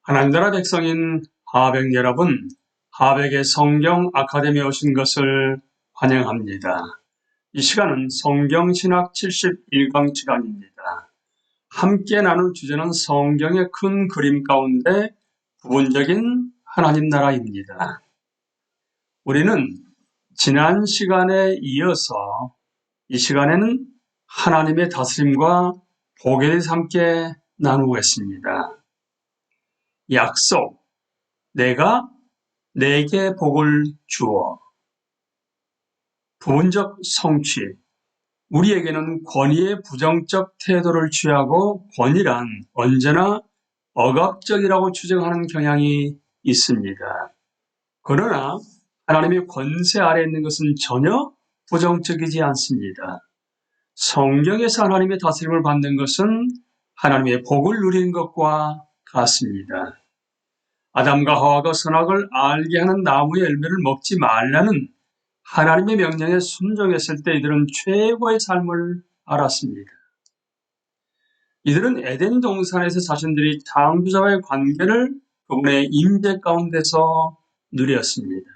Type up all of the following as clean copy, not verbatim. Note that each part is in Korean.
하나님 나라 백성인 하백 여러분, 하백의 성경 아카데미에 오신 것을 환영합니다. 이 시간은 성경신학 71강 시간입니다. 함께 나눌 주제는 성경의 큰 그림 가운데 부분적인 하나님 나라입니다. 우리는 지난 시간에 이어서 이 시간에는 하나님의 다스림과 복에 대해서 함께 나누겠습니다. 약속, 내가 내게 복을 주어. 부분적 성취, 우리에게는 권위의 부정적 태도를 취하고 권위란 언제나 억압적이라고 추정하는 경향이 있습니다. 그러나 하나님의 권세 아래에 있는 것은 전혀 부정적이지 않습니다. 성경에서 하나님의 다스림을 받는 것은 하나님의 복을 누리는 것과 같습니다. 아담과 하와가 선악을 알게 하는 나무의 열매를 먹지 말라는 하나님의 명령에 순종했을 때 이들은 최고의 삶을 알았습니다. 이들은 에덴 동산에서 자신들이 창조자와의 관계를 그분의 임재 가운데서 누렸습니다.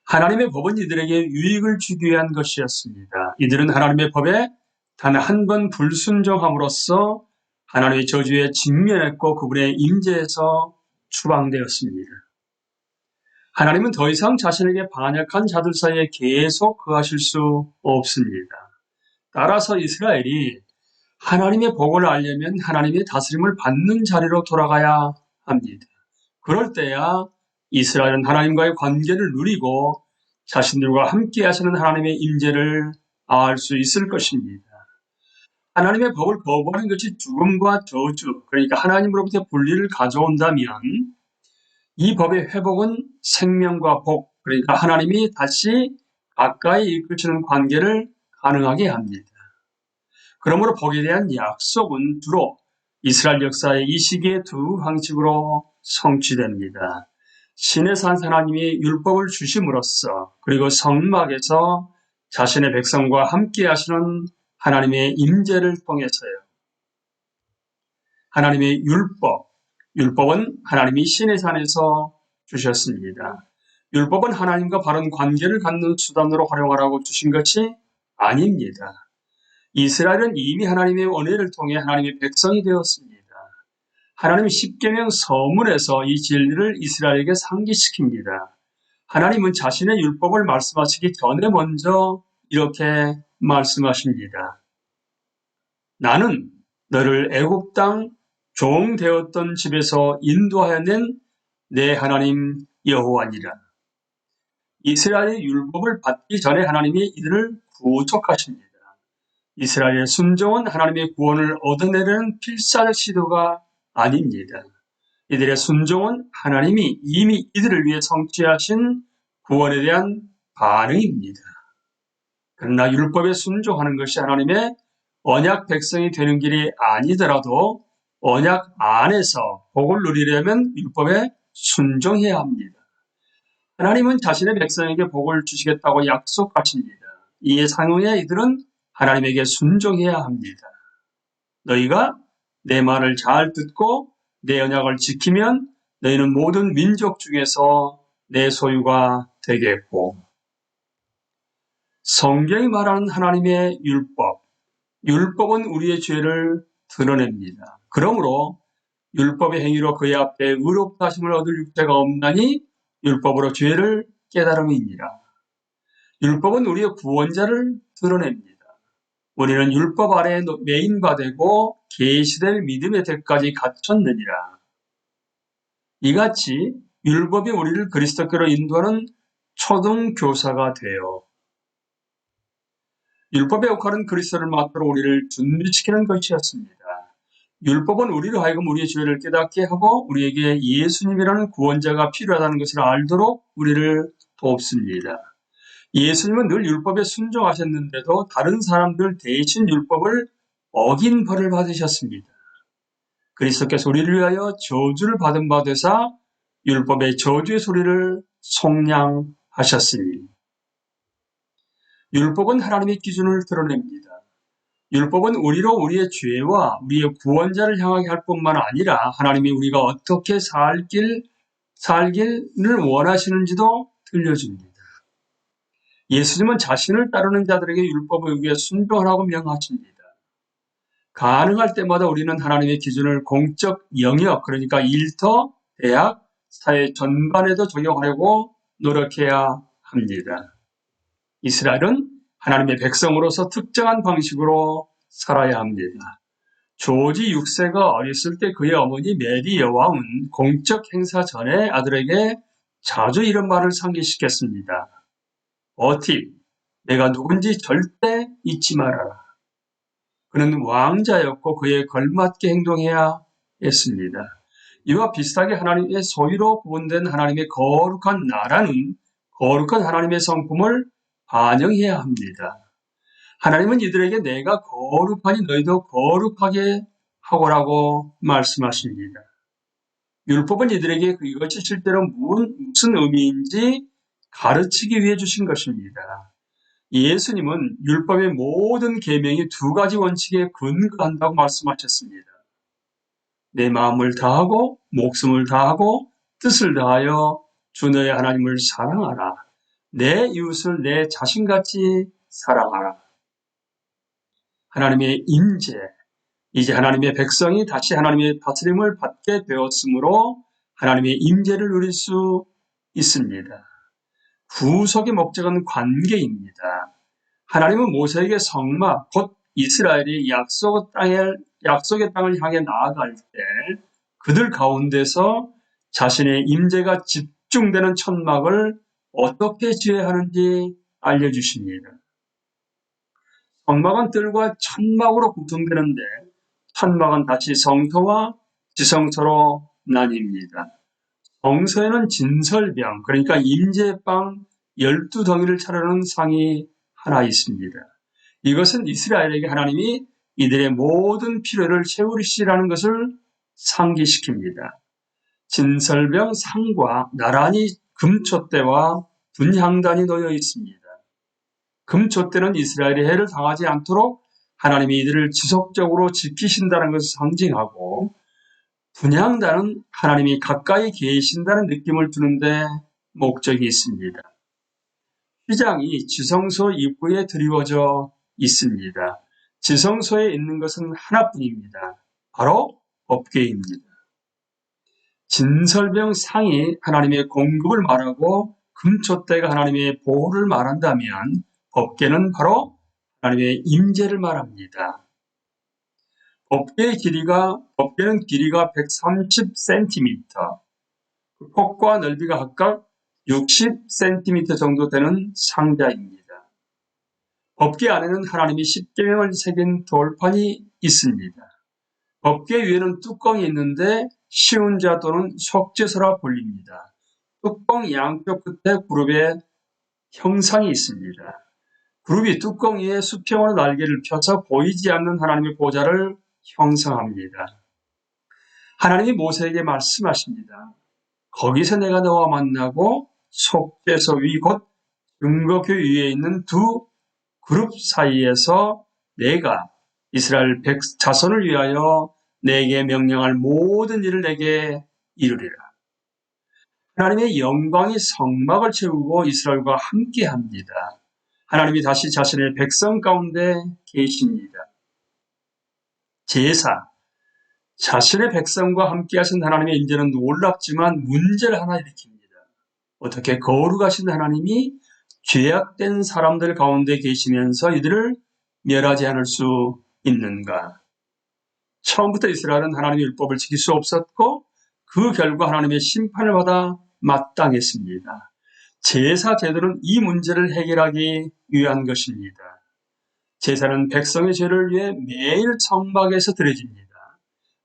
하나님의 법은 이들에게 유익을 주기 위한 것이었습니다. 이들은 하나님의 법에 단 한 번 불순종함으로써 하나님의 저주에 직면했고 그분의 임재에서 추방되었습니다. 하나님은 더 이상 자신에게 반역한 자들 사이에 계속 거하실 수 없습니다. 따라서 이스라엘이 하나님의 복을 알려면 하나님의 다스림을 받는 자리로 돌아가야 합니다. 그럴 때야 이스라엘은 하나님과의 관계를 누리고 자신들과 함께 하시는 하나님의 임재를 알 수 있을 것입니다. 하나님의 법을 거부하는 것이 죽음과 저주, 그러니까 하나님으로부터 분리를 가져온다면 이 법의 회복은 생명과 복, 그러니까 하나님이 다시 가까이 이끄시는 관계를 가능하게 합니다. 그러므로 복에 대한 약속은 주로 이스라엘 역사의 이 시기의 두 방식으로 성취됩니다. 신의 산 하나님이 율법을 주심으로써 그리고 성막에서 자신의 백성과 함께 하시는 하나님의 임재를 통해서요. 하나님의 율법은 하나님이 신의 산에서 주셨습니다. 율법은 하나님과 바른 관계를 갖는 수단으로 활용하라고 주신 것이 아닙니다. 이스라엘은 이미 하나님의 은혜를 통해 하나님의 백성이 되었습니다. 하나님이 십계명 서문에서 이 진리를 이스라엘에게 상기시킵니다. 하나님은 자신의 율법을 말씀하시기 전에 먼저 이렇게 말씀하십니다. 나는 너를 애굽 땅 종 되었던 집에서 인도하여 낸 내 하나님 여호와니라. 이스라엘의 율법을 받기 전에 하나님이 이들을 구속하십니다. 이스라엘의 순종은 하나님의 구원을 얻어내려는 필사적 시도가 아닙니다. 이들의 순종은 하나님이 이미 이들을 위해 성취하신 구원에 대한 반응입니다. 그러나 율법에 순종하는 것이 하나님의 언약 백성이 되는 길이 아니더라도 언약 안에서 복을 누리려면 율법에 순종해야 합니다. 하나님은 자신의 백성에게 복을 주시겠다고 약속하십니다. 이에 상응해 이들은 하나님에게 순종해야 합니다. 너희가 내 말을 잘 듣고 내 언약을 지키면 너희는 모든 민족 중에서 내 소유가 되겠고. 성경이 말하는 하나님의 율법은 우리의 죄를 드러냅니다. 그러므로 율법의 행위로 그의 앞에 의롭다 하심을 얻을 육체가 없나니 율법으로 죄를 깨달음이니라. 율법은 우리의 구원자를 드러냅니다. 우리는 율법 아래에 매인바되고 계시될 믿음의 덕까지 갖췄느니라. 이같이 율법이 우리를 그리스도께로 인도하는 초등교사가 되어 율법의 역할은 그리스도를 맞도록 우리를 준비시키는 것이었습니다. 율법은 우리로 하여금 우리의 죄를 깨닫게 하고 우리에게 예수님이라는 구원자가 필요하다는 것을 알도록 우리를 돕습니다. 예수님은 늘 율법에 순종하셨는데도 다른 사람들 대신 율법을 어긴 벌을 받으셨습니다. 그리스도께서 우리를 위하여 저주를 받은 바 되사 율법의 저주의 소리를 속량하셨으니 율법은 하나님의 기준을 드러냅니다. 율법은 우리로 우리의 죄와 우리의 구원자를 향하게 할 뿐만 아니라 하나님이 우리가 어떻게 살기를 원하시는지도 들려줍니다. 예수님은 자신을 따르는 자들에게 율법에 의해 순종하라고 명하십니다. 가능할 때마다 우리는 하나님의 기준을 공적 영역, 그러니까 일터, 대학, 사회 전반에도 적용하려고 노력해야 합니다. 이스라엘은 하나님의 백성으로서 특정한 방식으로 살아야 합니다. 조지 6세가 어렸을 때 그의 어머니 메리 여왕은 공적 행사 전에 아들에게 자주 이런 말을 상기시켰습니다. 어팁, 내가 누군지 절대 잊지 말아라. 그는 왕자였고 그에 걸맞게 행동해야 했습니다. 이와 비슷하게 하나님의 소유로 구분된 하나님의 거룩한 나라는 거룩한 하나님의 성품을 반영해야 합니다. 하나님은 이들에게 내가 거룩하니 너희도 거룩하게 하고라고 말씀하십니다. 율법은 이들에게 이것이 실제로 무슨 의미인지 가르치기 위해 주신 것입니다. 예수님은 율법의 모든 계명이 두 가지 원칙에 근거한다고 말씀하셨습니다. 내 마음을 다하고 목숨을 다하고 뜻을 다하여 주 너의 하나님을 사랑하라. 내 이웃을 내 자신같이 사랑하라. 하나님의 임재, 이제 하나님의 백성이 다시 하나님의 다스림을 받게 되었으므로 하나님의 임재를 누릴 수 있습니다. 구속의 목적은 관계입니다. 하나님은 모세에게 성막, 곧 이스라엘이 약속의 땅을 향해 나아갈 때 그들 가운데서 자신의 임재가 집중되는 천막을 어떻게 지어야 하는지 알려주십니다. 성막은 뜰과 천막으로 구성되는데 천막은 다시 성소와 지성소로 나뉩니다. 성소에는 진설병, 그러니까 임재방 12덩이를 차려놓은 상이 하나 있습니다. 이것은 이스라엘에게 하나님이 이들의 모든 필요를 채우시라는 것을 상기시킵니다. 진설병 상과 나란히 금촛대와 분향단이 놓여 있습니다. 금촛대는 이스라엘이 해를 당하지 않도록 하나님이 이들을 지속적으로 지키신다는 것을 상징하고, 분향단은 하나님이 가까이 계신다는 느낌을 주는데 목적이 있습니다. 휘장이 지성소 입구에 드리워져 있습니다. 지성소에 있는 것은 하나뿐입니다. 바로 법궤입니다. 진설병 상이 하나님의 공급을 말하고 금촛대가 하나님의 보호를 말한다면 법궤는 바로 하나님의 임재를 말합니다. 법궤는 길이가 130cm, 폭과 넓이가 각각 60cm 정도 되는 상자입니다. 법궤 안에는 하나님이 십계명을 새긴 돌판이 있습니다. 법궤 위에는 뚜껑이 있는데 시운자 또는 속죄소라 불립니다. 뚜껑 양쪽 끝에 그룹의 형상이 있습니다. 그룹이 뚜껑 위에 수평으로 날개를 펴서 보이지 않는 하나님의 보좌를 형성합니다. 하나님이 모세에게 말씀하십니다. 거기서 내가 너와 만나고 속죄소 위 곧 증거교 위에 있는 두 그룹 사이에서 내가 이스라엘 자손을 위하여 내게 명령할 모든 일을 내게 이루리라. 하나님의 영광이 성막을 채우고 이스라엘과 함께합니다. 하나님이 다시 자신의 백성 가운데 계십니다. 제사, 자신의 백성과 함께하신 하나님의 임재는 놀랍지만 문제를 하나 일으킵니다. 어떻게 거룩하신 하나님이 죄악된 사람들 가운데 계시면서 이들을 멸하지 않을 수 있는가? 처음부터 이스라엘은 하나님의 율법을 지킬 수 없었고 그 결과 하나님의 심판을 받아 마땅했습니다. 제사 제도는 이 문제를 해결하기 위한 것입니다. 제사는 백성의 죄를 위해 매일 성막에서 드려집니다.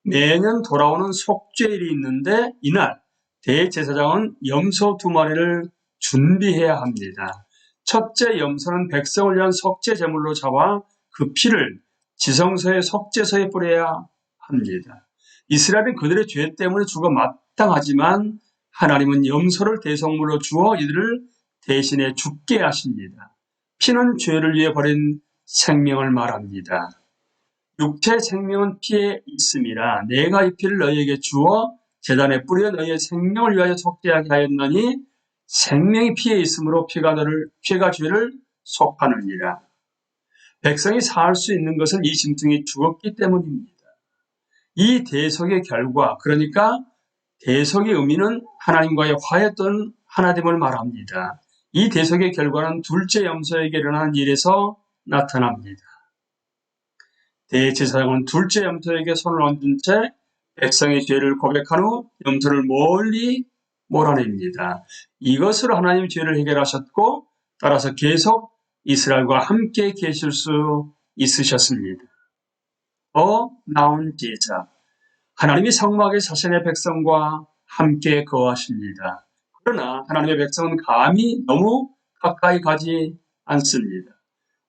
매년 돌아오는 속죄일이 있는데 이날 대제사장은 염소 2마리를 준비해야 합니다. 첫째 염소는 백성을 위한 속죄 제물로 잡아 그 피를 지성소의 속죄소에 뿌려야 합니다. 이스라엘은 그들의 죄 때문에 죽어 마땅하지만 하나님은 염소를 대속물로 주어 이들을 대신에 죽게 하십니다. 피는 죄를 위해 버린 생명을 말합니다. 육체 생명은 피에 있음이라 내가 이 피를 너희에게 주어 제단에 뿌려 너희의 생명을 위하여 속죄하게 하였느니 생명이 피에 있으므로 피가 죄를 속하느니라. 백성이 살 수 있는 것은 이 짐승이 죽었기 때문입니다. 이 대속의 결과, 그러니까 대속의 의미는 하나님과의 화했던 하나됨을 말합니다. 이 대속의 결과는 둘째 염소에게 일어난 일에서 나타납니다. 대제사장은 둘째 염소에게 손을 얹은 채 백성의 죄를 고백한 후 염소를 멀리 몰아냅니다. 이것으로 하나님 죄를 해결하셨고 따라서 계속 이스라엘과 함께 계실 수 있으셨습니다. 나온 제사. 하나님이 성막에 자신의 백성과 함께 거하십니다. 그러나 하나님의 백성은 감히 너무 가까이 가지 않습니다.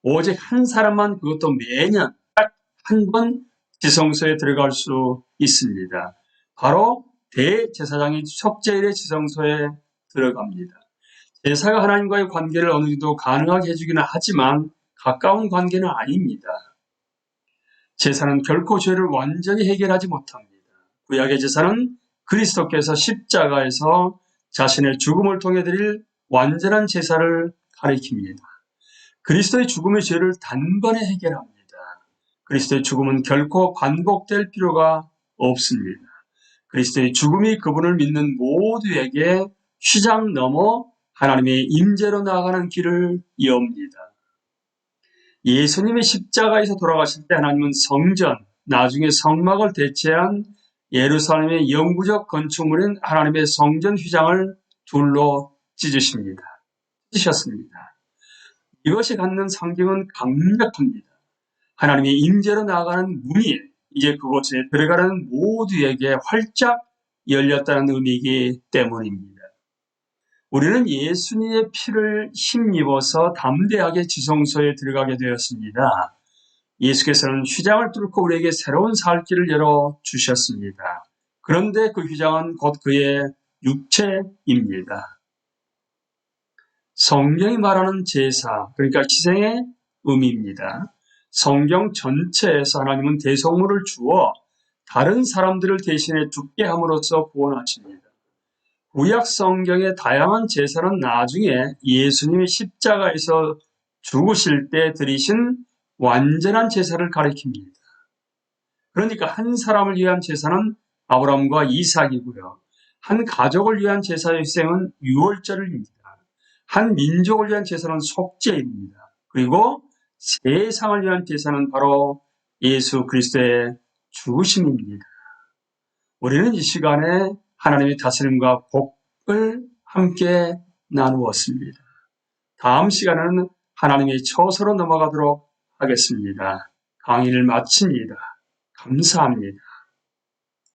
오직 한 사람만, 그것도 매년 딱 한 번 지성소에 들어갈 수 있습니다. 바로 대제사장이 속죄일의 지성소에 들어갑니다. 제사가 하나님과의 관계를 어느 정도 가능하게 해주기는 하지만 가까운 관계는 아닙니다. 제사는 결코 죄를 완전히 해결하지 못합니다. 구약의 제사는 그리스도께서 십자가에서 자신의 죽음을 통해 드릴 완전한 제사를 가리킵니다. 그리스도의 죽음의 죄를 단번에 해결합니다. 그리스도의 죽음은 결코 반복될 필요가 없습니다. 그리스도의 죽음이 그분을 믿는 모두에게 휘장 넘어 하나님의 임재로 나아가는 길을 여옵니다. 예수님이 십자가에서 돌아가실 때 하나님은 성전, 나중에 성막을 대체한 예루살렘의 영구적 건축물인 하나님의 성전 휘장을 둘로 찢으셨습니다. 이것이 갖는 상징은 강력합니다. 하나님의 임재로 나아가는 문이 이제 그곳에 들어가는 모두에게 활짝 열렸다는 의미이기 때문입니다. 우리는 예수님의 피를 힘입어서 담대하게 지성소에 들어가게 되었습니다. 예수께서는 휘장을 뚫고 우리에게 새로운 살 길을 열어주셨습니다. 그런데 그 휘장은 곧 그의 육체입니다. 성경이 말하는 제사, 그러니까 희생의 의미입니다. 성경 전체에서 하나님은 대속물을 주어 다른 사람들을 대신해 죽게 함으로써 구원하십니다. 구약 성경의 다양한 제사는 나중에 예수님이 십자가에서 죽으실 때 드리신 완전한 제사를 가리킵니다. 그러니까 한 사람을 위한 제사는 아브라함과 이삭이고요. 한 가족을 위한 제사의 희생은 유월절입니다. 한 민족을 위한 제사는 속죄입니다. 그리고 세상을 위한 제사는 바로 예수 그리스도의 죽으심입니다. 우리는 이 시간에 하나님의 다스림과 복을 함께 나누었습니다. 다음 시간에는 하나님의 처소로 넘어가도록 하겠습니다. 강의를 마칩니다. 감사합니다.